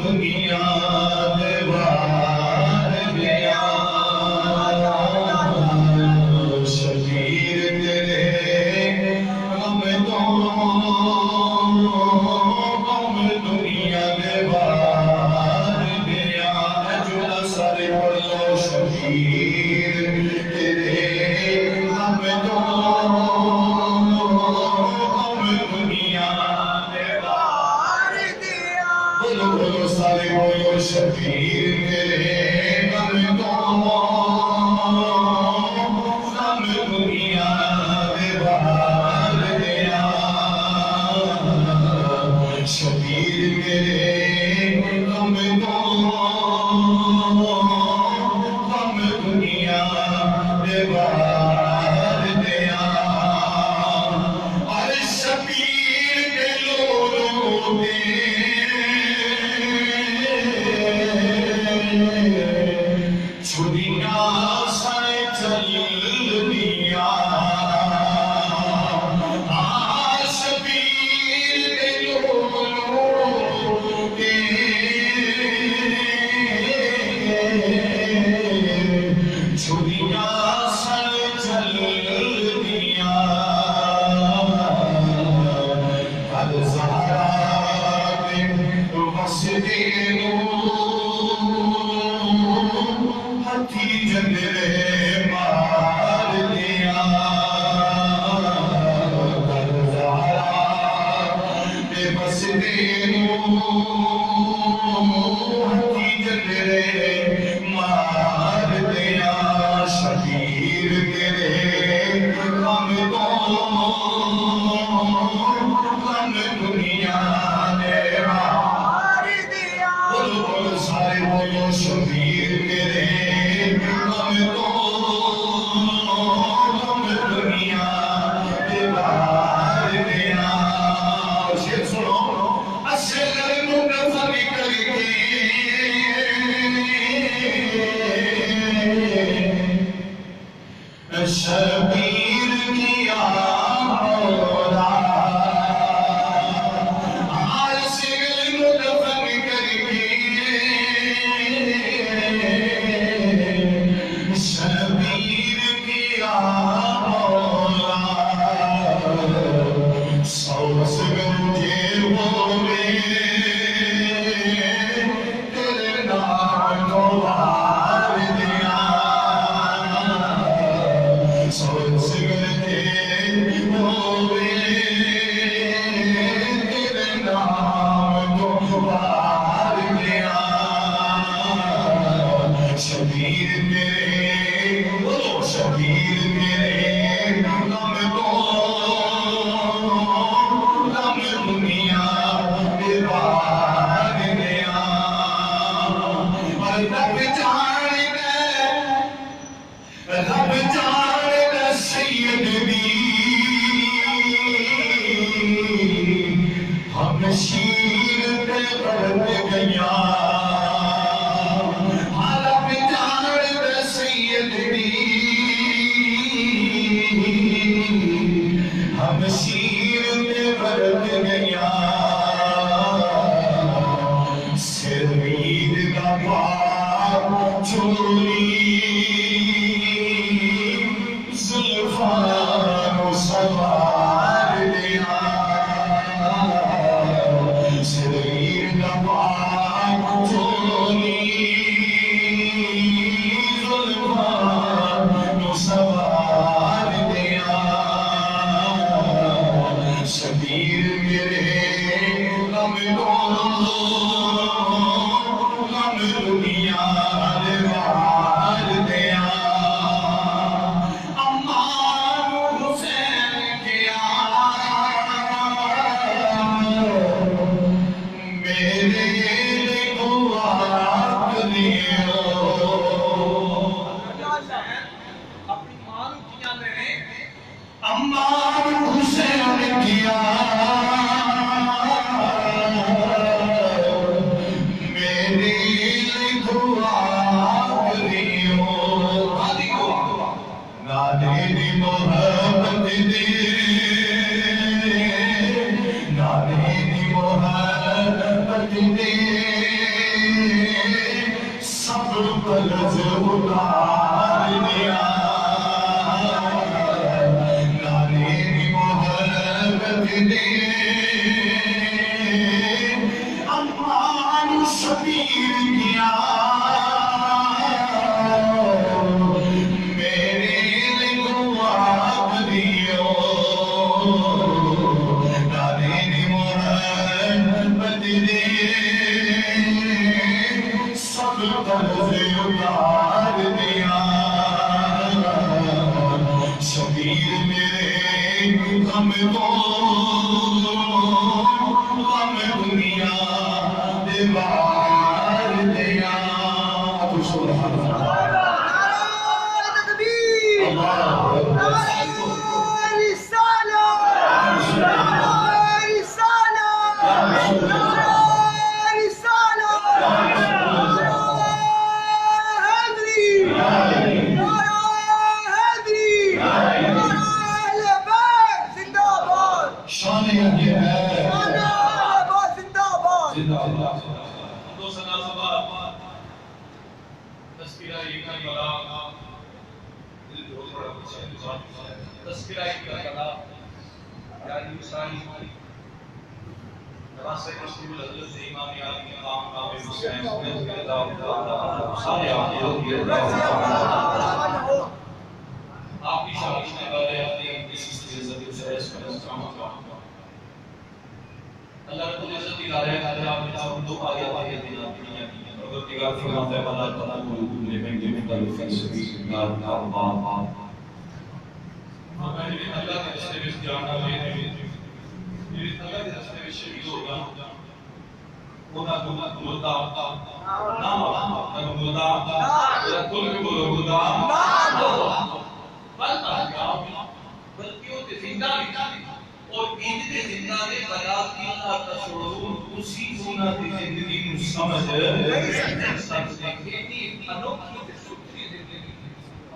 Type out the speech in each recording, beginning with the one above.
دنیا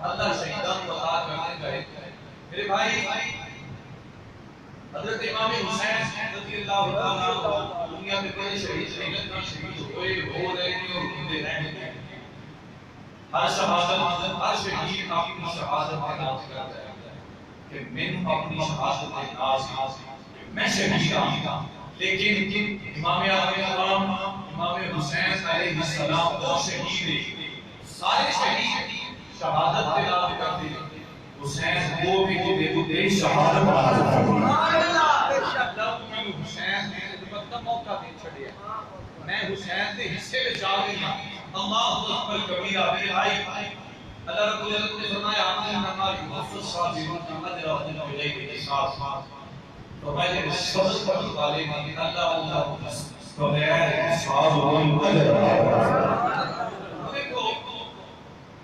اللہ شہیدان کو عطا کرنے کا ہے میرے بھائی حضرت امام حسین رضی اللہ تعالیٰ دنیا میں بڑے شہید ہوئے ہو رہے ہیں اور ہوتے رہے ہر شہید اپنی شہادت کا ناز کرتا ہے کہ میں اپنی شہادت کا ناز میں شہید ہوں لیکن امام اعظم امام حسین علیہ السلام وہ شہید ہیں سارے شہید شہادت کے نام کرتے ہیں حسین وہ بھی ہوتے شہادت سبحان اللہ بے شک میں حسین نے مطلب موقع دے چھڑیا میں حسین کے حصے میں جا گیا اللہ اکبر کبیرہ میرے بھائی اللہ رب العزت نے فرمایا آپ نے ہماری محفوظ صابروں کی مدد اور الیہ کے ساتھ تو میں نے صبر کرنے والے میں اللہ بغیر صابروں اجر دیکھو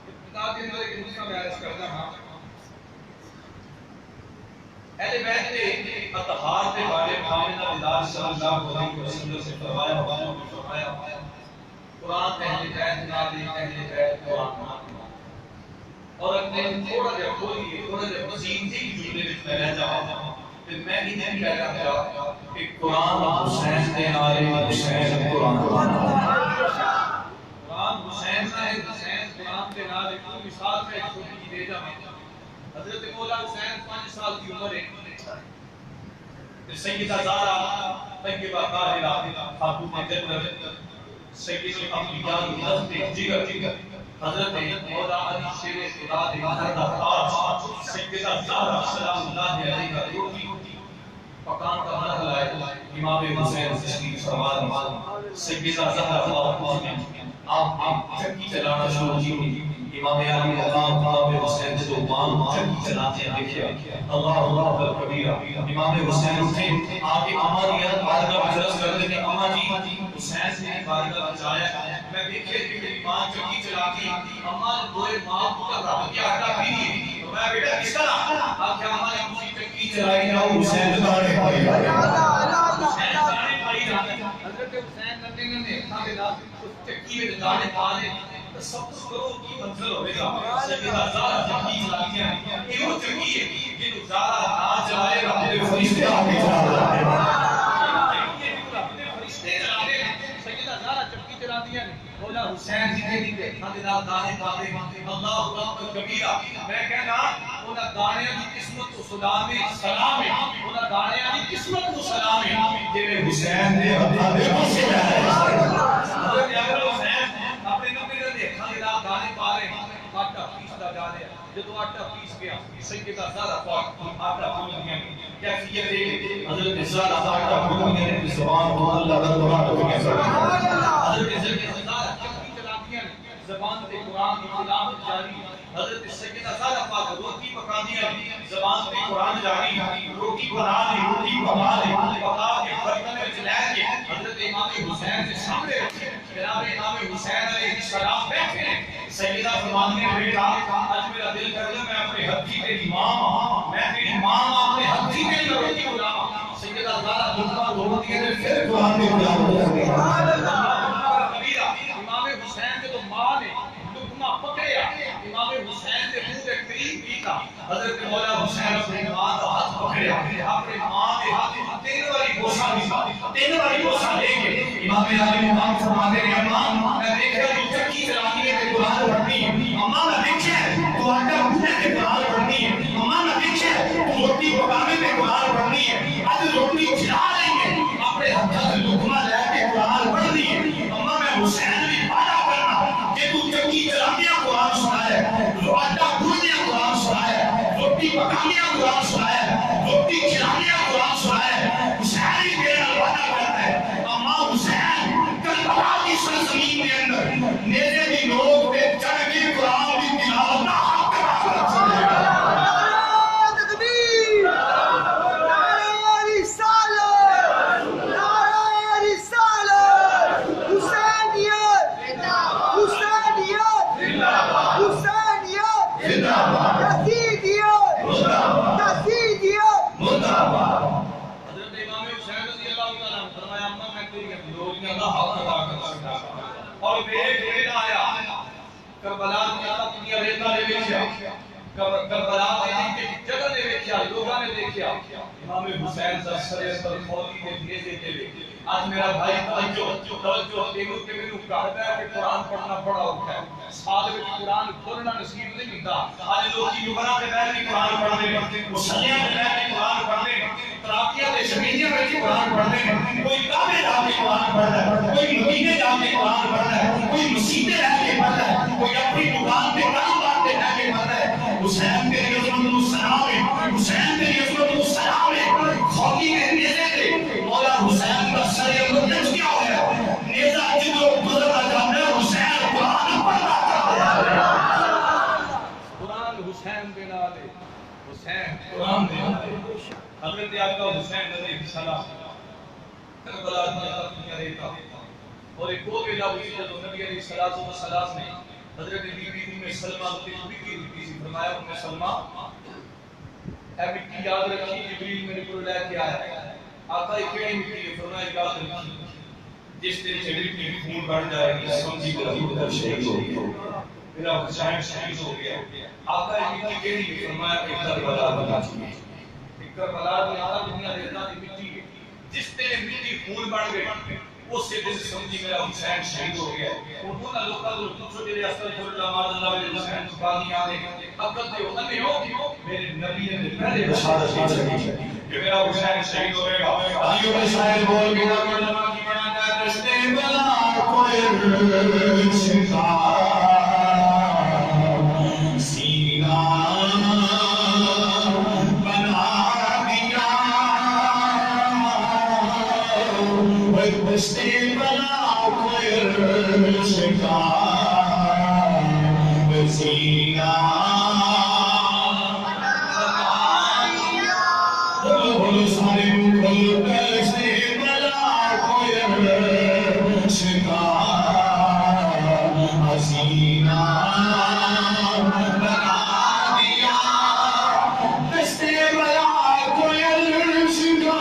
بتا دیں میں ایک دوسرا بیان کرتا ہوں اہل بیت نے اطہار کے بارے میں آمنہ بلال صلی اللہ علیہ وسلم سے فرمایا قرآن اہل بیت نازل اہل بیت قرآن اور اپنے تھوڑا جہا مزید ہی جملے میں میں رہ جاؤں کہ میں بھی نہیں کہہ رہا تھا کہ قرآن حسین نے آئے حسین قرآن حسین کا ہے حسین قرآن کے نال ایک مثال میں ایک چھوٹی کی دے جاؤں حضرت مولا حسین 5 سال کی عمر ہے سیدہ زہرا طیبہ طاہرہ خاتون جنت سید الانبیاء حضرت جگر حضرت مولا علی شیر خدا دے مہردہ تاج سیدہ زہرا سلام اللہ علیہ کا روٹی پکان کا مرحلہ ہے امام حسین تشریف فرما سیدہ زہرا آپ چکی چلانا شروع کی امام علی امام حسین سے امام چکی چلاتے ہیں دیکھیں اللہ اکبر کبیرہ امام حسین اٹھے آگے امانیت بارگاہ عرض کرتے کہ اماں جی حسین سے بارگاہ بچایا میں دیکھے کہ میری ماں چکی چلاتی اماں نے دوئے ماں کا رب کیا آٹا پی لی تو میں بیٹا کس طرح آپ کیا اماں نے کسی چکی چلائی نہ حسین دانے پائی حسین دانے پائی حضرت حسین انہوں نے ہاتھ دے نال چکی وچ دانے پانے سب کرو کی منزل ہوے گا سیدہ زہرا چکی چلاتی ہیں یہ وہ چکی ہے جنوں زہرا نہ چلائے گا تے فرشتے آ کے چلاتے ہیں فرشتے چلاتے ہیں سیدہ زہرا چکی چلاتی ہیں مولا حسین جی کے دی ہاتھ دے نال دانے پاتے اللہ اکبر کبیرہ میں کہنا انہاں دانیاں دی قسمت تو سلام ہے انہاں دانیاں دی قسمت تو سلام ہے جے حسین دے ہتھاں دے وچ ہے حضرت حسین اپنے نبی دے ہتھاں دے نال دانے پا رہے آٹا پیسدا جا رہا جدوں آٹا پیس گیا سیدہ زہرا پاک آٹا بھون گیا کیفیت حضرت زہرا آٹا بھون گیا نے زبان کو اللہ دا قرآن ہو گیا حضرت زہرا چکی چلاتی ہیں زبان تے قرآن کی تلاوت جاری حضرت سیدہ زہرا پاک روٹی پکاندی ہیں زبان تے قرآن جاری روٹی بنا لی روٹی پکا لی پکا کے برتن وچ لے کے حضرت امام حسین کے سامنے رکھے جناب امام حسین علیہ السلام بیٹھے ہیں سیدہ فرماتی ہیں بیٹا آج میرا دل کر رہا میں اپنے ہتھی تیری ماں میں تیری ماں اپنے ہتھی تیری روٹی بناواں سیدہ زہرا لقمہ توڑتی ہے پھر قرآن میں تلاوت کرتی ہے کبیرہ امام حسین کے تو ماں نے لقمہ پکڑیا امام حسین کے منہ کے قریب پیتا حضرت مولا حسین اپنے ماں کا ہاتھ پکڑیا اپنے ماں کے ہاتھ تین باری بوسہ دیا تین باری بوسہ لے کے امام علی مقام فرماتے ہیں اماں میں دیکھا تو چکی چلاتی ہے کہ قرآن پڑھتی ہے اماں میں دیکھا تو آٹا بھونے کے قرآن پڑھتی ہے اماں میں دیکھا تو روٹی پکانے کے قرآن پڑھتی ہے آج روٹی کھلا رہی ہے اپنے ہاتھ سے لقمہ لے کے قرآن پڑھتی ہے اماں میں حسین بھی پایا کرنا کہ تو چکی چلاتی ہے قرآن سنایا جو آٹا بھونے قرآن سنایا روٹی پکانے قرآن سنایا روٹی کھلانے قرآن سنایا حسین ہی میرا وعدہ کرتا ہے اماں حسین کربلا کی سرزمین کے اندر نیزے کی نوک پہ چڑھ کے قرآن کی تلاوت نہ اور میرے بیٹا آیا کربلا میں اپنی ریتا نے دیکھا کربلا میں جگہ نے دیکھا لوگوں نے دیکھا امام حسین سر سر پر فوتی کے بھیجے تھے آج میرا بھائی توجہ تینوں کے مینوں کہتا ہے کہ قرآن پڑھنا بڑا اوکھا ہے سال وچ قرآن کھولنا نصیب نہیں ہوندا آج لوگ یوبرا کے بیٹھ کے قرآن پڑھتے ہیں مسلیاں کے بیٹھ کے قرآن پڑھتے ہیں تراکیاں دے شمیلیاں وچ قرآن پڑھتے ہیں کوئی کعبے جا کے قرآن پڑھتا ہے کوئی مدینے جا کے قرآن پڑھتا ہے کوئی مسجدیں رہ کے پڑھتا ہے کوئی اپنی دکان پہ کاروبار پہ رہ کے پڑھتا ہے حسین تیری عظمت کو سلام ہے حسین تیری عظمت کو سلام ہے خوفی کے نیزے تھے مولا حسین کا سر عظمت نچ گیا ہوا ہے نیزہ جدو گزرتا جاتا ہے حسین قرآن پڑھتا جاتا ہے قرآن حسین دے نال حسین قرآن دے نال حضرت آقا حسین علیہ السلام کربلا میں اپنی ریتا اور ایک وہ ویلا ہوئی جب نبی علیہ السلام نے حضرت بی بی ام سلمہ کی بیٹی دی سی فرمایا ام سلمہ اے مٹی یاد رکھی جبریل میرے کو لے کے آیا آقا یہ کیڑی مٹی ہے فرمایا یاد رکھی جس دن سے مٹی خون بڑھ جائے گی سمجھی کہ حضور کا شہید ہو گیا میرا حسین شہید ہو گیا آقا یہ مٹی کیڑی ہے فرمایا کہ کربلا بنا چکی کربلا میں آقا دنیا دیتا دی مٹی ہے جس دن مٹی خون بڑھ گئی اس سے دل سمجھی میرا حسین شہید ہو گیا انہوں نے لوکا دل پوچھو جلے استغفر اللہ اللہ علیہ حسین سبحانی آنے عقل دے ہوتا نہیں ہو میرے نبی نے پہلے بشارت دی کہ میرا حسین شہید ہوئے گا علیہ السلام بول کے علماء کی بنا جائے رشتے بلا کوئی رشتہ سینہ رشتے بلا کوئی رشتہ سینہ بولو سارے بولو رشتے بلا کوئی رشتہ حسینہ بنا دیا رشتے بلا کوئی رشتہ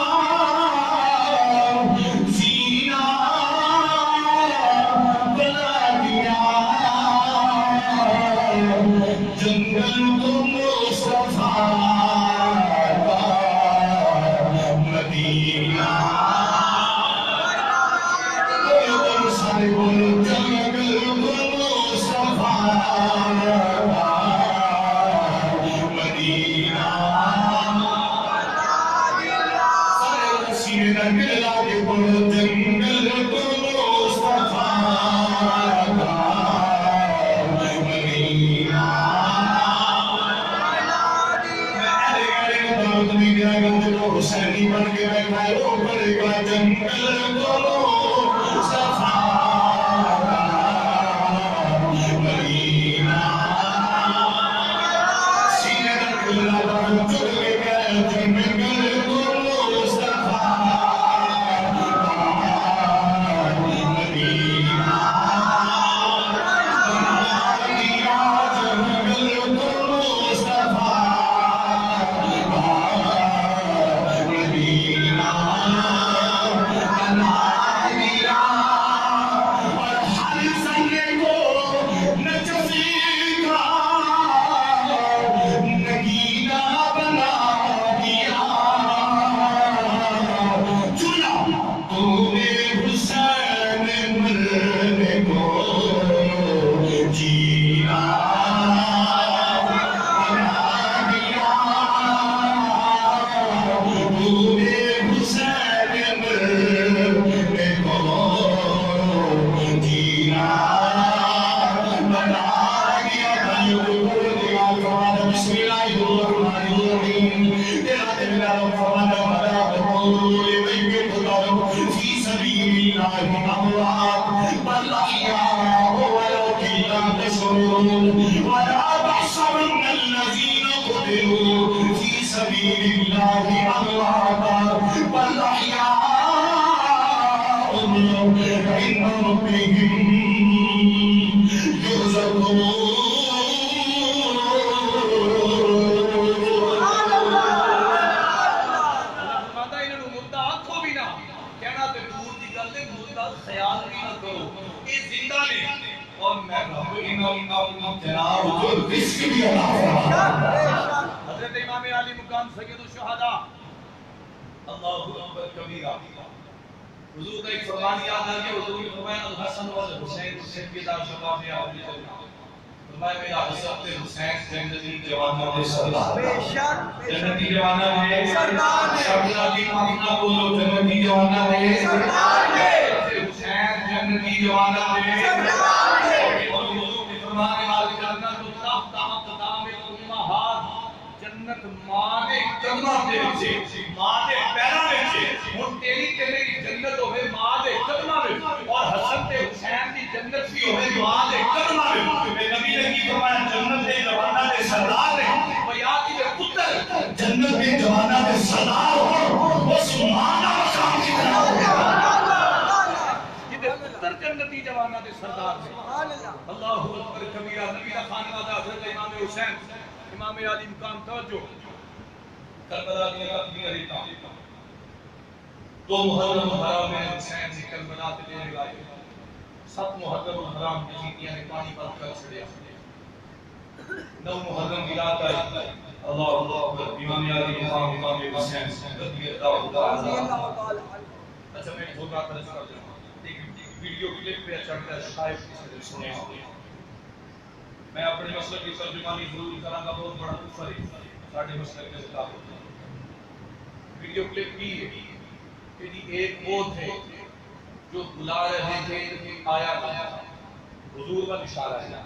حضرت امام علی مقام سید الشہداء اللہ اکبر کبیرہ حضور کا ایک فرمان یاد ہے کہ حضور نے فرمایا الحسن والحسین سیدہ شباب اولیاء اللہ فرمایا میرا حسن حسین جنتی جوانہ ہے سردار جنتی جوانہ ہے سردار شبنا کی اپنا بولو جنتی جوانہ ہے سردار حسین جنتی جوانہ ہے سردار اور حضور نے فرمایا جنت جنت ماں دے قدماں دے وچ ماں دے پیراں وچ ہن تیری تے میری جنت ہوے ماں دے قدماں وچ اور حسن تے حسین دی جنت بھی ہوے ماں دے قدماں وچ میرے نبی نے کی فرمایا جنت دے جواناں دے سردار نے او یا کی دے پتر جنت دے جواناں دے سردار ہو اس ماں دا مقام کتنا ہوگا کتے پتر جنتی جواناں دے سردار سبحان اللہ اللہ اکبر کبیرہ نبی دا خانوادہ حضرت امام حسین امام علی مقام توجہ کربلا کی اپنی ریتا دو محرم الحرام میں حسین سے کربلا تے لے گئے سات محرم الحرام کی چیٹیاں نے پانی پر کر چھڑیا نو محرم کی رات آئی اللہ اکبر امام علی مقام حسین رضی اللہ تعالی اچھا میں چھوٹا طرح کر دوں ایک ویڈیو کلپ پہ چڑھتا ہے شاید کسی نے سنے میں اپنے مسلک کی ترجمانی ضرور کروں گا بہت بڑا کفر ہے ساڑھے مسلک کے خلاف ویڈیو کلپ کی ہے کہ ایک وہ تھے جو بلا رہے تھے آیا حضور کا اشارہ ہے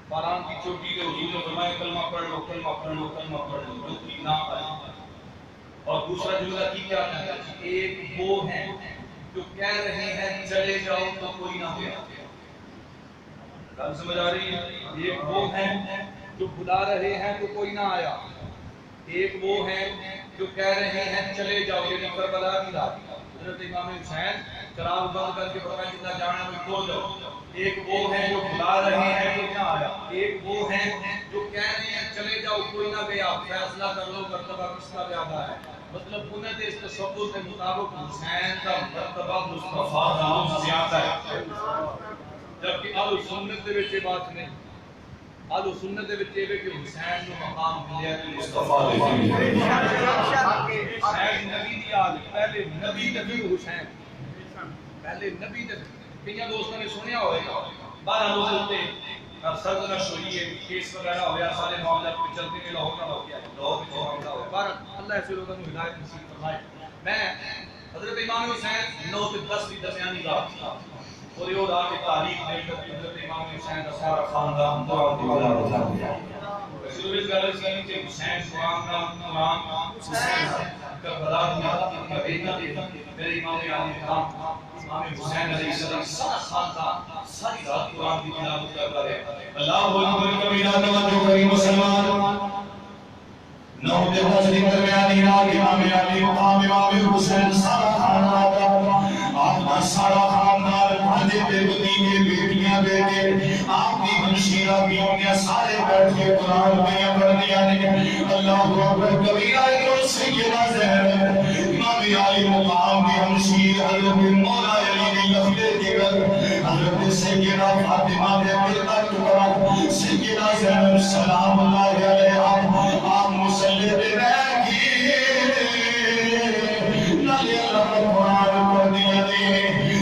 باران کی چوٹی کے حضور نے فرمایا کلمہ پڑھ لو کلمہ پڑھ لو کلمہ پڑھ لو جو کی نہ آئی اور دوسرا جملہ کی کیا ہے ایک وہ ہیں جو کہہ رہے ہیں چلے جاؤ تو کوئی نہ ہو سمجھ آ رہی ہے ایک وہ ہیں جو بلا رہے ہیں تو کوئی نہ آیا ایک وہ ہیں جو کہہ رہے ہیں چلے جاؤ یہ کربلا کی رات حضرت امام حسین چراغ بند کر کے فرمایا جتنا جانا ہے کھول جاؤ ایک وہ ہیں جو بلا رہے ہیں تو نہ آیا ایک وہ ہیں جو کہہ رہے ہیں چلے جاؤ کوئی نہ گیا فیصلہ کر لو مرتبہ کس کا زیادہ ہے مطلب انہیں اس تصور کے مطابق حسین کا مرتبہ مصطفیٰ نام زیادہ ہے جبکہ اہل سنت دے وچ بات نہیں آلو سنت دے وچ اے کہ حسین نو مقام ملیا کہ مصطفیٰ دے حسین نبی دی آل پہلے نبی تے پھر حسین پہلے نبی تے کئی دوستوں نے سنیا ہوئے گا 12 روز تے سرزنش ہوئی ہے کیس وغیرہ ہویا سارے معاملات پہ چلتے ہیں لاہور کا واقعہ ہے لاہور میں معاملہ ہوا بار اللہ ایسے لوگوں کو ہدایت نصیب فرمائے میں حضرت امام حسین 9 سے 10 کی درمیانی رات تھا اور یہ رات کی تاریخ نہیں کرتی حضرت امام حسین کا سارا خاندان رسول اللہ صلی اللہ علیہ وسلم کے حسین قرآن حسین کربلا کی بیٹا میرے امام علی کرام امام حسین علیہ السلام سارا خاندان ساری رات قرآن کی تلاوت کرتا ہے اللہ اکبر کبیرہ توجہ کریں مسلمان 9 سے 10 کی درمیانی رات امام علی مقام امام حسین سارا خاندان آپ کا سارا خاندان بھاجے پہ بتیجے بیٹیاں بیٹے آپ کی ہمشیرہ بیویاں سارے بیٹھ کے قرآن میں پڑھنیاں نے اللہ اکبر کبیرہ جو سیدہ زہرا امام علی مقام کی ہمشیر حضرت مولا علی نے لفظ دیگر حضرت سیدہ فاطمہ کے بیٹا ٹکڑا سیدہ زینب سلام اللہ علیہ آپ مسلح پہ بیٹھ کے نالے اللہ قرآن پڑھ دیا دے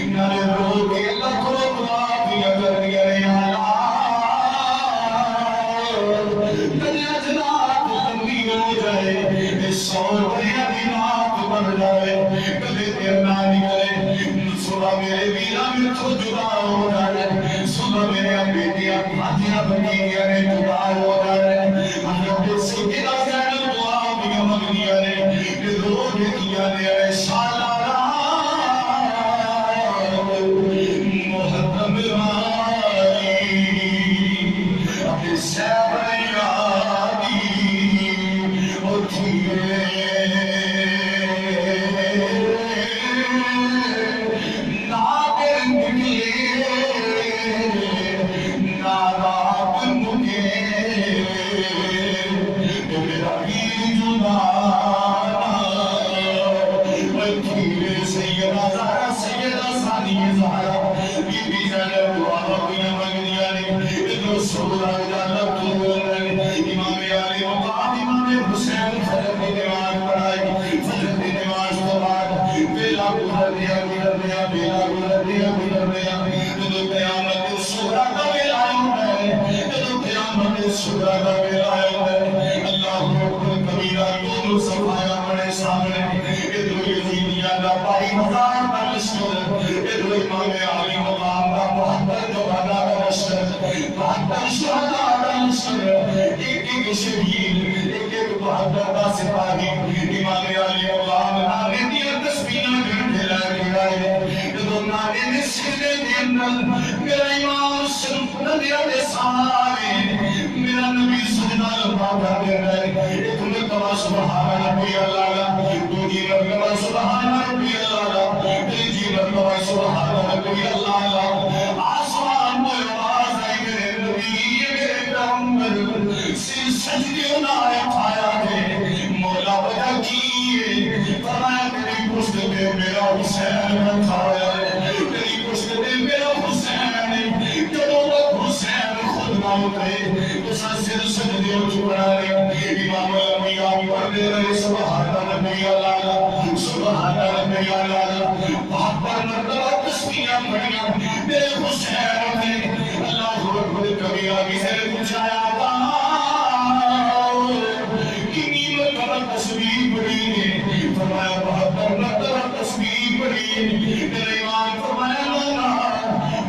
نالے رو کے اللہ کو دعا دیا کر دیا دے دنیا جنات لمبی ہو جائے سور بھیا دینات بن جائے کبھی دیر نہ نکلے صبح میرے ویرہ میں تو جدا ہو جائے صبح میرے بیٹیاں بھاجیاں بنیاں نے جدا ہو جائے حضرت سیدہ زینب دعا دیا مگنیاں نے رو کے کیا نے سالارہ محتم مائی اپنے سیبر یادی اٹھیے ناگر نکلے ناراب مکے میرا پیر جدانا اٹھیے سیدہ زہرا سیدہ ثانی زہرا بی بی زینب دعا دیا مگنیاں نے رسول اللہ امام علی مقام امام حسین فجر کی نماز پڑھائی فجر کی نماز کے بعد بیلا گزر دیا بیلا گزر دیا جو قیامت صغری کا بیلا ہوتا ہے جو قیامت صغری کا بیلا ہوتا ہے اللہ اکبر کبیرہ دونوں صفایا بڑے سامنے ادھر یزیدیہ کا 22,000 کا لشکر ادھر امام علی مقام کا 72 شہداء کا لشکر 72 شہداء کا لشکر ایک شہید ایک 72 کا سپاہی امام علی مقام نانے دیا تسبیحاں گھنٹے لائے جو نانے دے سجدے دے اندر میرا امام صرف ندیہ دے سامنے میرا نبی سجدہ لبا کر دے رہے ایک مرتبہ سبحان ربی اللہ دوسری مرتبہ سبحان ربی اللہ تیسری مرتبہ سبحان ربی اللہ آسمان میں آواز آئی میرے نبی میرے پیغمبر سر سجدے نائے کھایا ہے مولا وجہ کیے فرمایا میری پشت پہ میرا حسین رکھا ہے میری پشت پہ میرا حسین جدوں تک حسین خود نہ اترے تو سر سجدے چکڑا لیا امام الانبیاء پڑھتے رہے سبحان ربی اللہ سبحان ربی اللہ 72 مرتبہ تسبیحاں پڑھیاں میرے حسین نے اللہ اکبر کبیرہ کی سے پوچھایا کتنی مرتبہ تسبیح پڑھی ہے فرمایا 72 مرتبہ تسبیح پڑھی میرے امام فرمایا مولا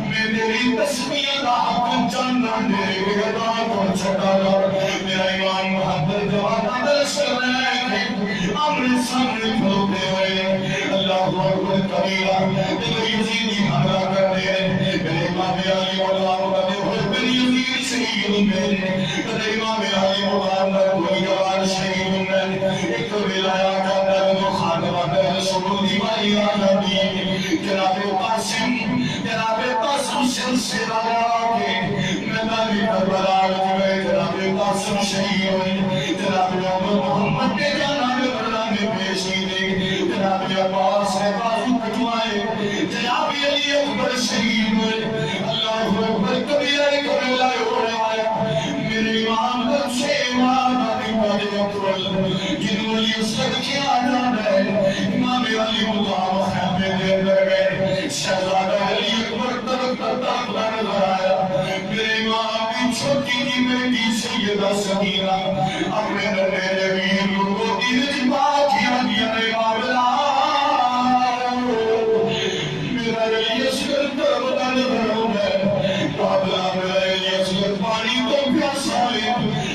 میں تیری تسبیح کا حق جاننا میرے گدا کو چھٹا کر میرا امام محمد جواب درس کر رہے ہیں آمنے سامنے کھلوتے ہوئے اللہ اکبر کبیرہ میرے یزیدی حملہ کر دے میرے امام علی مقام کا دے ہوئے میرے یزید شہید میرے میرے امام علی مقام کا کوئی جوان شہید میرے ایک ولایا کا درد خاتمہ کا رسول دیوائی آنبی جناب قاسم سلسلہ کے میدانی کربلا میں جناب قاسم شہید ہوئے جناب محمد کے جانب اللہ نے پیشی دے جناب عباس نے بازو کٹوائے جناب علی اکبر شہید ہوئے اللہ اکبر کبیرہ کربلا ہو رہا ہے سکینہ اپنے ننے جویر کو دل جبا کیا دیا نے معاملہ میرا یہ شکر بدن بھروں ہے بابلا میرا یہ شکر پانی کو پیاسا ہے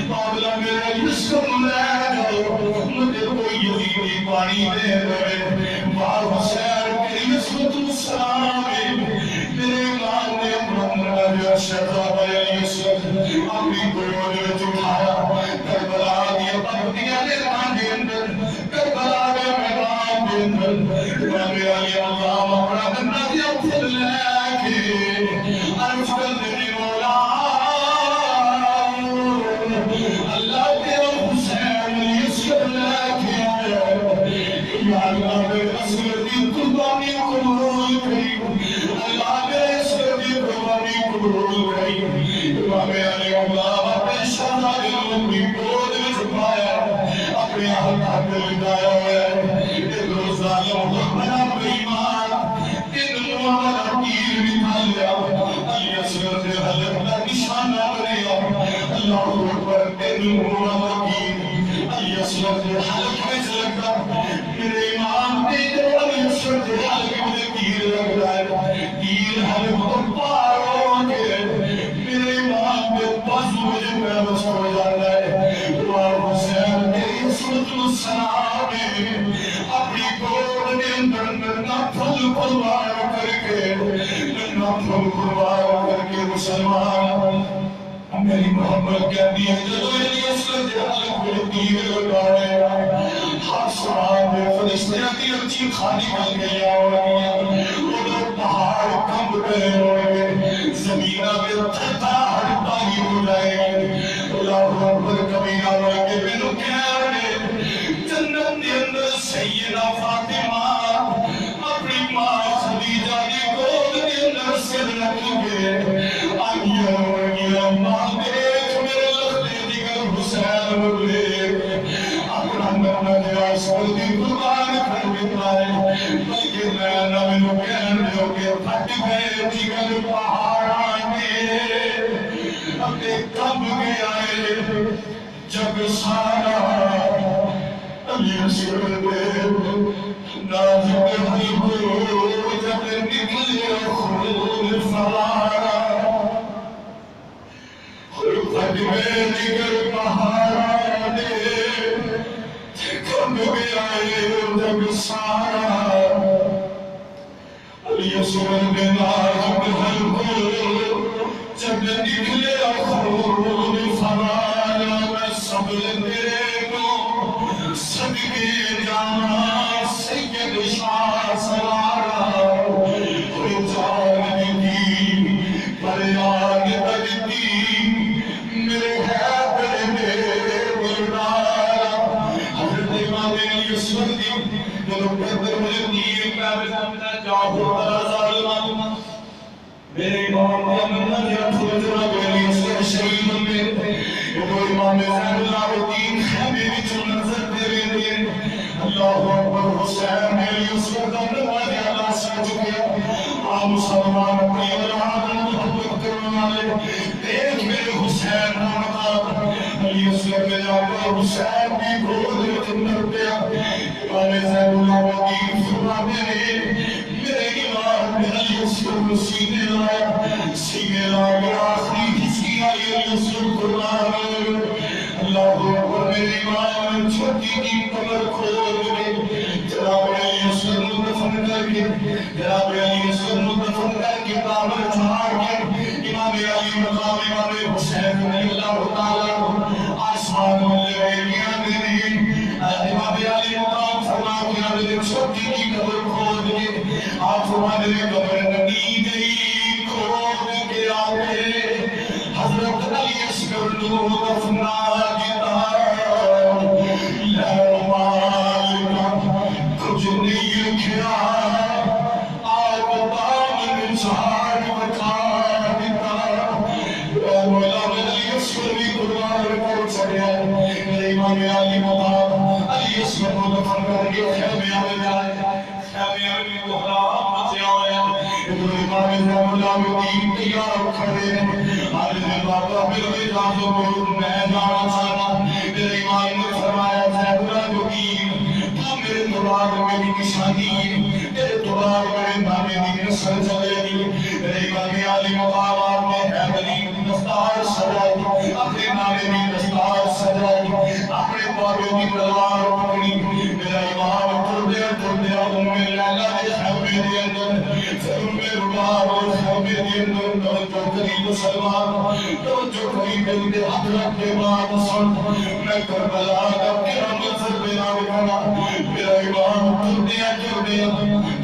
بابلا میرا یہ شکر لے جاؤ مجھے کوئی یزیدی پانی دے دے باب حسین میری عصمت السلام میرے امام نے محمد شہزادہ یوسف اپنی گوڑ میں اٹھایا کربلا کی پتیاں نے رانجے اندر کربلا کے میدان کے اندر امام علی اللہ اپنا بندہ دیا پھر لے کے عرض کر دے مولا اللہ کے حسین یوسف لے کے یا اللہ میرے اصغر کی قربانی قبول کری اللہ میرے اصغر کی قربانی قبول کری امام علی اللہ اپنے شہزادے لوگ کی گود میں چھپایا اپنے ہاتھ میں لٹایا ہے ایک روز ظالم بنا بےایمان ان محمد تیر نکال لیا علی اصغر نے حضرت کا نشانہ بنیا اللہ اکبر ان محمد تیر علی اصغر نے حلق میں لگا میرے امام نے علی اصغر نے حلق میں تیر لگ رہا ہے تیر حلق کو پار ہو کے میرے امام نے بازو میں محبت ہو جاتا ہے امام حسین میری عصمت السلام اپنی گوڑ کے اندر نفل قربان کر کے نفل قربان کر کے مسلمان میری محمد کہتی ہے جدو علی اصغر نے حلق میں تیر لگا رہے ہر سوال میں فرشتیاں کی اچھی خالی بن گئی اور پہاڑ کمب گئے ہوئے زمینہ میں تھتا ہڑپانی ہو جائے اللہ اکبر کبیرہ ہوئے کہ میں نے کہا جنت کے اندر سیدہ فاطمہ اپنی ماں خدیجہ کی گود کے اندر سے رکھ کے آگیا ماں دیکھ میرے لختے دیگر حسین ملے اپنا نمہ دیا سعودی قربان کر دیتا ہے بلکہ میں نمینو کہن دیو کہ پھٹ گئے دیگر پہاڑ آئے اپنے کب گئے جب سارا علی اصغر نے نازک حلقو جب نکلے خون فرارا پھٹ گئے دیگر پہاڑ کب گئے جب سارا علی اصغر نے نازک حلقو جب نکلے خون فرارا میں صبر تیرے کو صدقے جانا سید شاہ سلارا کوئی جان دی پریاد تجدی میرے حیدر میں بردارا حضرت امام علی اصغر دی جنہوں قدر مجھے دیر میں جاہو ظالمان میرے امام محمد یا فوجرہ علی اصغر شہید میں وہ امام زین اللہ الدین خیمے بھی جو نظر دے رہے اللہ اکبر حسین علی اصغر کا نوازی اللہ سے چکے آپ مسلمان اپنی اولاد محبت کرنے والے دیکھ میرے حسین نامدار علی اصغر میں جا کر حسین کی گود میں اندر پیا امام زین اللہ الدین فرماتے ہیں میرے امام نے علی اصغر کو سینے لایا آخری ہسکی آئی علی اصغر قرآن اللہ اکبر میرے امام چھوٹی کی کمر کھول کے جناب علی اصغر مدفن کر کے جناب علی اصغر مدفن کر کے دامن چھاڑ کے امام علی مقام امام حسین رضی اللہ تعالیٰ آسمان میں لے گیا دینی امام علی مقام فرما کے میرے چھوٹی کی کمر کھول کے آپ فرما دے کمر نبی گئی کھول کے آگے حضرت علی اصغر نور دفنا جتا لہمال کا کچھ نہیں رکھیا آگ دامن چھاڑ بکھا دیتا مولا علی اصغر بھی قربان کر چھڑیا میرے امام علی مقام علی اصغر کو دفن کر کے خیمے میں جائے خیمے میں محرام بچے آئے امام زین اللہ امام دین تیار کھڑے آج نے بابا میرے جانو میں جانا چاہتا میرے امام نے فرمایا زیادہ جو تو میرے دلار میری نشانی ہے میرے دلار میرے نامے دی نسل چلے گی میرے امام علی مقامات میں ہے بلی دستار سجائی اپنے نامے دی دستار سجائی اپنے بابے دی تلوار پکڑی میرا امام ٹردے ام لیلا دے خیمے دے اندر پھر ام رباب اور خیمے دے اندر توجہ کری مسلمان توجہ کری دے حضرت کے بعد سن میں کربلا کا تیرا منظر بیان کرنا میرا امام ٹردے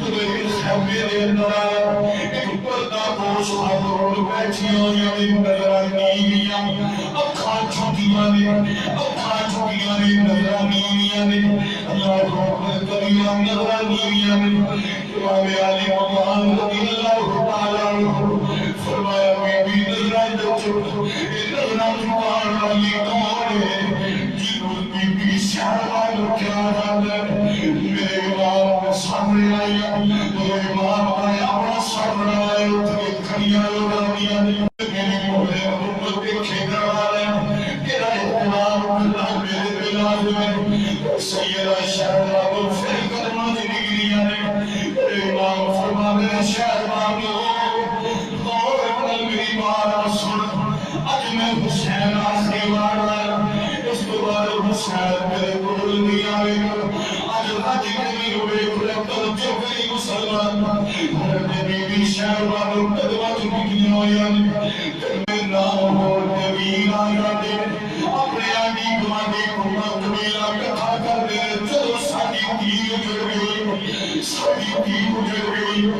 تمہیں اس خیمے دے اندر آیا ایک پردہ پوش حضور بیٹھیاں یا نظرانیاں اکھاں چھوٹیاں نے نظرانیاں نے اللہ کو کبیرہ نظرانیاں نے امام علی مقام رضی اللہ تعالی فرمایا بی بی نظران چکان والی کون ہے جنہوں بی بی شہران کیا جاتا ہے میرے امام نے سامنے آیا میرے امام آیا اپنا سامنے آیا اتنے کھڑیاں لڑانیاں نے میری موڑے امت کے کھیدر والے تیرا احترام اللہ میرے بلاز میں سیدہ شہران و پھر قدمہ زندگیاں نے میرے امام فرما میرے شہران اور اپنے میری بارہ سن اج میں حسین آخری بار آیا اس دوبار حسین میرے قبول نہیں آئے آج راجی کری ہوئے کھلکتر جو کری مسلمان حضرت بی بی شہران قدمہ زندگیاں ہویا میں نام اور نبیل آیا دے اپنے آنی گمانے کھوڑا قبیلہ کٹھا کر دے چلو ساڑی تیر اجڑ گئی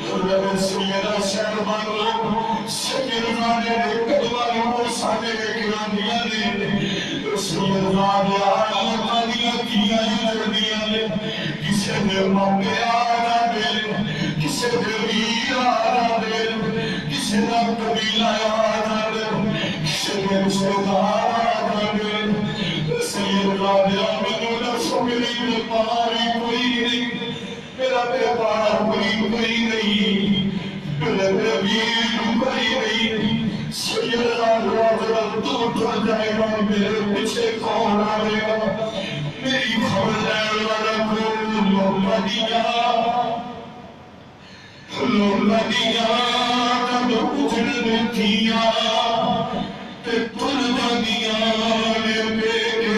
حضرت سیدہ شہران سیدنا نے قدمہ کو ساڑے گرانیاں نے سیدنا نے آنیاں کیا جڑیاں نے کسے نے موقع آنا دے کسے نے ویر آنا دے کسے نے قبیلہ آنا دے کسے نے رشتدار آنا دے سیدنا نے آمنو نفسو میری پاری کوئی نہیں میرا بیپارا کوئی نہیں میرے ویر کوئی نہیں سیدنا حضرت تو اٹھ جائے گا میرے پیچھے کون آئے گا میری خبر لین والا کون لولا دیا جب اجڑ دیا تے تل دیا نے بیٹے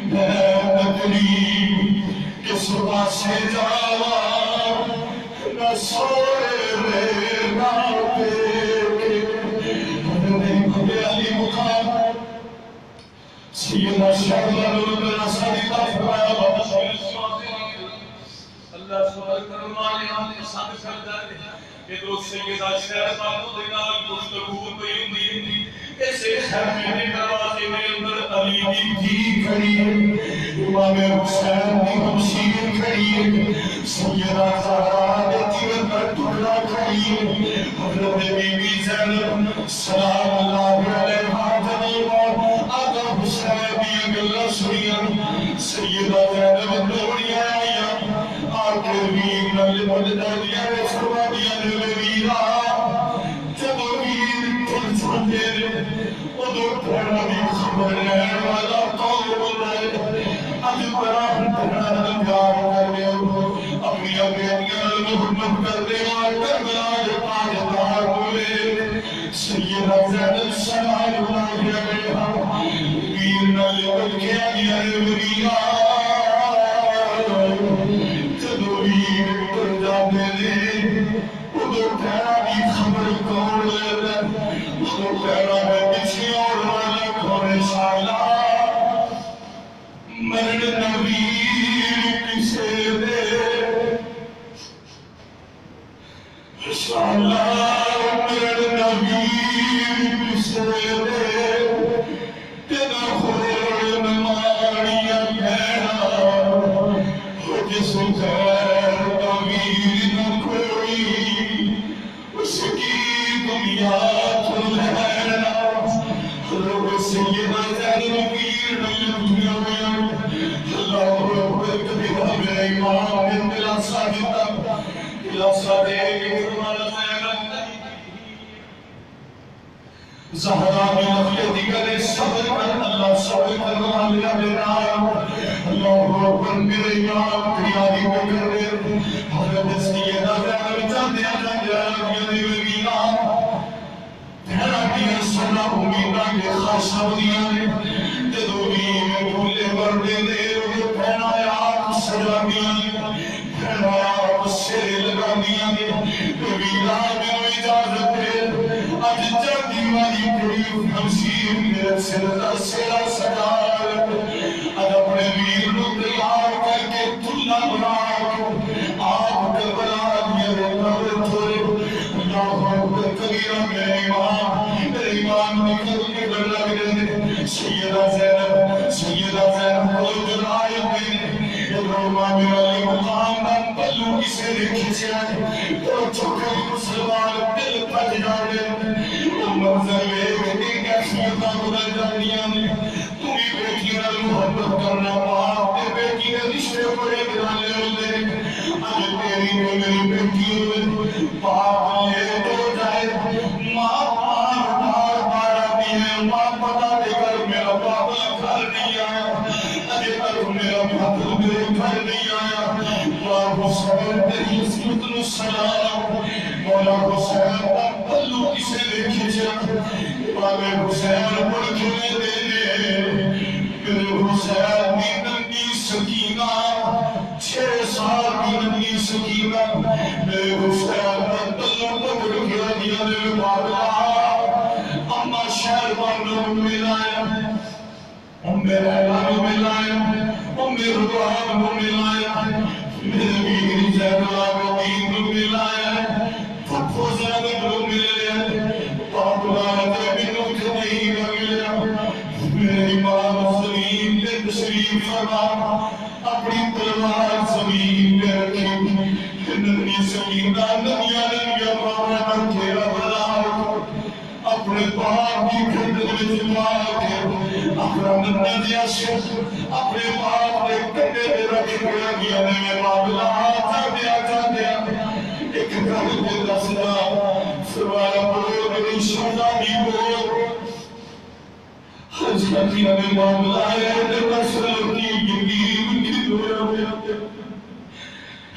میں بدلی کس پاسے جاوا نہ سوئے رے نہ پیکے حضرت علی مقام سیدہ شہران اللہ صدیقہ فرمایا اللہ سبحانہ کرمانے آنے ساتھ کردہ کہ دوست سیدہ شہران کو دینا گفتگو کوئی نہیں ایسے خیمے نے دروازے میں اندر علی کی کھڑی ہے امام حسین کی ہمشیر کھڑی ہے سیدہ زہرا نے تیرت پر ٹکڑا کھڑی ہے حضرت بی بی زینب سلام اللہ علیہ جنیبہ آقا حسین بھی اللہ سنیا سیدہ زینب دوڑیا آیا آکر بھی نل مددہ دیا نے فرما دیا نے ویرا جب ویر تل چھوٹے ادھر پڑھنا بھی خبر لین والا قوم ہے اج براہ پڑھنا دنگار کر دے اپنی بیٹیاں محبت کر دے کربلا کے تاجدار ہوئے سیدہ زینب سلام اللہ علیہا ویر نل مدد کے آگیا ویرا جب ویر تل جاتے دے ادھر پڑھنا بھی خبر کون لے ادھر پڑھنا ہے کسی اور والا کھوڑے شالا مرد نبی کسے دے شالا مرد نبی کسے دے تینا خور نماریاں بھیڑا ہو جس خیر نبی نہ کوئی اس کی دنیا تو لہرنا حضرت سیدہ زینب ویر دنیا میں اللہ اکبر کبیرہ میرے امام نے دلاسا دیتا دلاسا دے کہ فرمانا زینب زہرا میں نخل دیگر صبر کر اللہ صبر کر والا میرا اللہ اکبر میرے امام تیاری کو کر دے حضرت سیدہ زینب چاہتے ہیں میرے مینا تیرا کیا سنا امیدہ کے خاصہ دیا نے جدو بھی بھولے بردے دے وہ پہنا یا سجا دیا پہنا یا سرے لگا دیا میرا میں اجازت ہے آج جاتی والی قریب ہمشیر میرے سرا سجار آج اپنے ویر رو تیار کر کے تلہ بنا آپ کے بنا میرے قبر تھوڑے اللہ اکبر کبیرہ میرے امام نکل کے ڈر لگ رہے سیدہ زینب کو جنائے میں امام علی مقام دن پلو کسے کھچے آئے تو چھکے مسلمان دل پھٹ جانے منظر لے گئے کیسیتا بدل جانیاں تمہیں بیٹیاں محبت کرنا باپ تے بیٹیاں رشتے پڑے گرانے ہوتے آج تیری میں میری بیٹیوں باپ لے تو جائے ماں پار دیئے ماں پتا دے کر میرا باپ گھر نہیں آیا اجے تک میرا باپ میرے گھر نہیں آیا مولا حسین تیری عصمت نو سلام مولا حسین پلو کسے دیکھے جا امام حسین پڑھ کے دے میرے حسین دی ننگی سکینہ 6 سال کی ننگی سکینہ میرے حسین پلو پکڑ کے دیا دے بابا اما شہر بانو ملایا میرے اعلان ملایا میرے روحان ملایا میرے ویر زیادہ دین ملایا پھپھو زیادہ ملایا پاپلان تیبینوں کے نہیں ملایا میرے امام زمین پہ تشریف فرما اپنی تلوار زمین پہ رکھی ننی زمینہ ننیا بابا کر کے رب اپنے باپ کی گھنڈ میں جمع کے اپنا ننیا شخص اپنے باپ نے کنڈے میں رکھ گیا میں معاملہ آتا دیا ایک گھر میں دسنا فرمایا بولو میری شہزادی بولو حضرت نے معاملہ ہے کہ رسول کی یقین کی دعا میں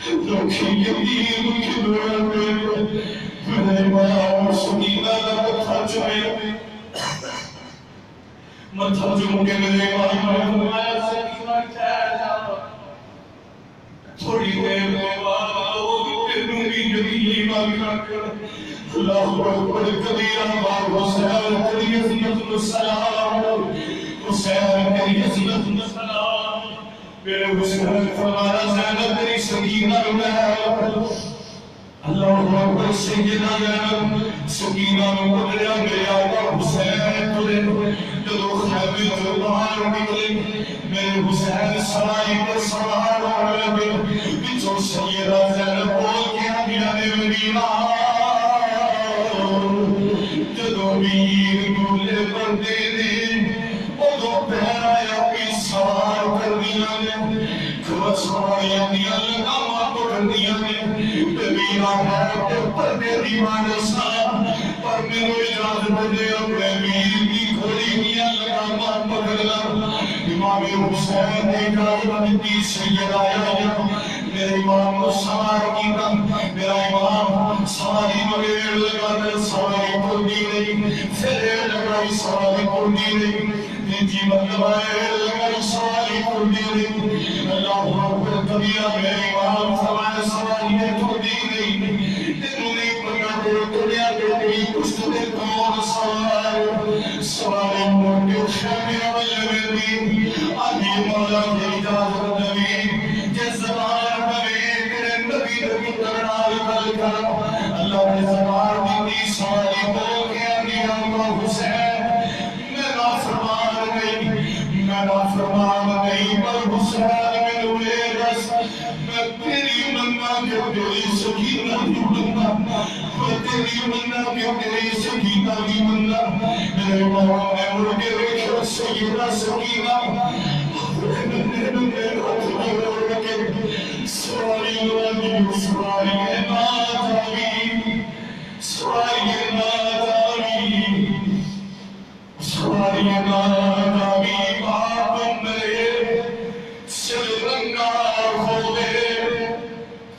لوکی یقین کی دعا میں میرے امام سنینا متھا چوئے متھا چوم کے میرے امام نے فرمایا سکینہ ٹھہر جا تھوڑی دیر میں لوگ تینوں بھی یقین مانگا کر اللہ اکبر کبیرہ باب حسین تیری عظمت السلام حسین تیری عظمت السلام میرے حسین فرمایا زینب تیری سکینہ میں اللہ اکبر سیدنا زینب سکینہ میں پکڑیا میرے آقا حسین تلے جدو خیبی جو باہر نکلے میرے حسین سرائی پر سوار ہونے لگے بچوں سیدہ زینب بول کے آگیا نے مدینہ جدو میر گولے پر دے دے ادو پہنا یا پی سوار کر دیا نے سواریاں دیا لگاما پکڑ دیا نے میرا ہے کہ پردے دیوانے سا پر میرے اجازت دے اپنے میر کی کھوڑی دیا لگاما پکڑ لگا امام حسین نے اجازت دیتی سید آیا میرے امام کو سوار کی کم میرا امام سواری مغیر لگا دے سواری کھوڑی نہیں پھر لگائی سواری کھوڑی نہیں نیتی مطلب آئے لگائی سواری کھوڑی نہیں اللہ اکبر کبیرہ میرے امام فرمائے سواری کھوڑی نہیں تینوں نے پڑھا دے دنیا کے لیے کچھ دے کون سواری موٹے خیمے والے میں آدھی مولا کی اجازت نبی جس زبان نبی تیرے نبی نبی ترنال کل کر اللہ نے زبان دیتی سواری بول کے آدھی اللہ حسین میں نافرمان نہیں پر حسین میں نوے رس میں تیری مننا کے تیری سکینہ بھی مننا میں تیری مننا کے تیری سکینہ بھی مننا میرے امام نے مڑ کے ریکھا سیدہ سکینہ سواری والی سواری نازاوی سواری نازاوی سیدنا نبی باپ میرے سر رنگا کھولے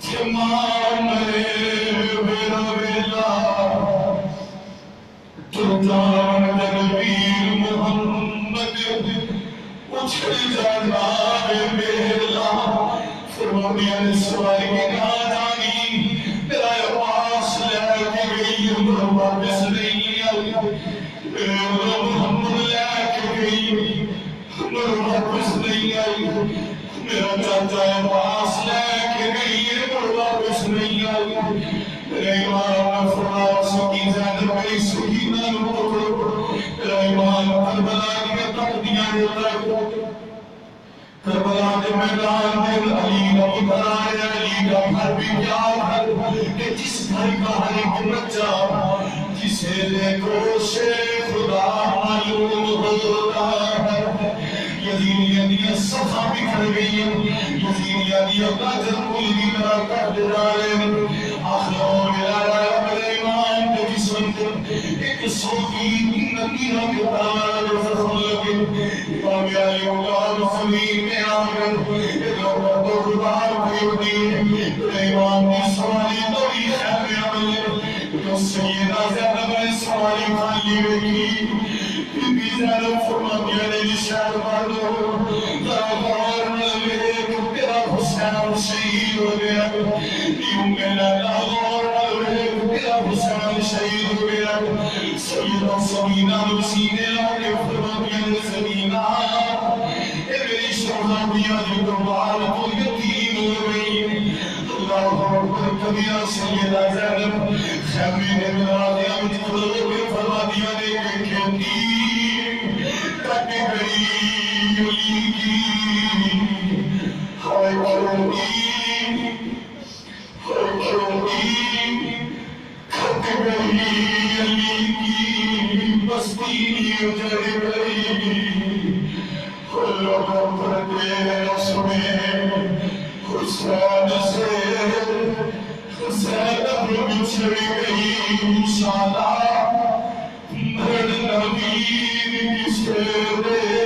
جمام میرا ویلا تو جان نبیر محمد اچھل جانا میلا فرمایا سوائی نادانی میرا پاس لے کے گئی واپس نہیں آئی میرے محمد لے کے گئی واپس نہیں آئی میرا چاچا پاس لے کے گئی واپس نہیں آئی میرے امام فرمایا سکی زیادہ میری سکینہ میرا امام کربلا کی تقدیاں کربلا کے میدان میں علی کا پتر آیا علی کا گھر بھی کیا گھر کہ جس گھر کا ہر ایک بچہ جسے دیکھو سے خدا معلوم ہوتا ہے یزیدیاں صفحہ بکھر گئی یزیدیاں اپنا جرمول کی طرح کر ڈالے آخروں میں آیا میرے امام کے جسم ایک سوکی نکیرہ کے پار فضل لگے امام علی اللہ زمین میں آگر ایک لوگوں کو خدار بھیوٹی امام کی سوالی دوری خیمے عمل تو سیدہ زیادہ میں سوالی خالی بکی بی زیادہ فرماتی علی شہر مردو دربار نلے تیرا حسین شہید ہو گیا یوں میں لگا غور نلے تیرا حسین شہید ہو گیا سیدہ سمینہ نسینے لگے فرماتی علی سمینہ اے میری شہدیہ جو دوبار تو یتیم ہو گئی اللہ اکبر کبیرہ سیدہ زینب خیمے نے ملا دیا مجھ خلو کے فرماتی علی کھیتی کٹ گئی علی کی ہائے کھوٹی کٹ گئی علی کی بستی اجڑ گئی لوگوں پر دیش میں حسین سے زینب بچھڑ گئی انشاءاللہ مرد نبی کسے دے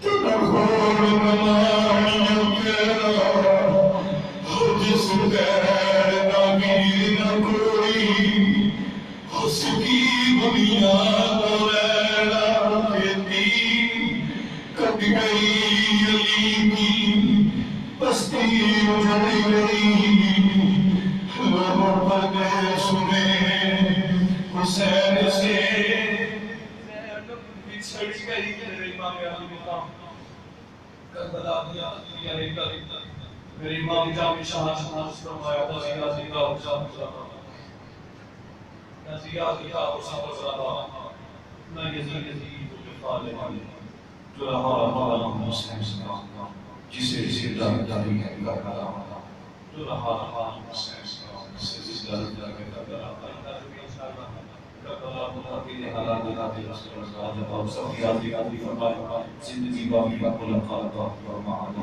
تو نخور نمائیوں کہنا جس غیر نبی نہ کوئی اس کی دنیا دورینا کھیتی کٹ گئی علی کی بستی اجڑ گئی لوگوں پر دیش میں حسین سے بچھڑ گئی میرے امام علی مقام کربلا دیا میرے امام جامع شہادت فرمایا غازی کا حساب نہ یزید جو رہا حسین جسے داری کرتا جو رہا حسین جس داری کرتا زندگی باقی کا کل خالقہ اور معادی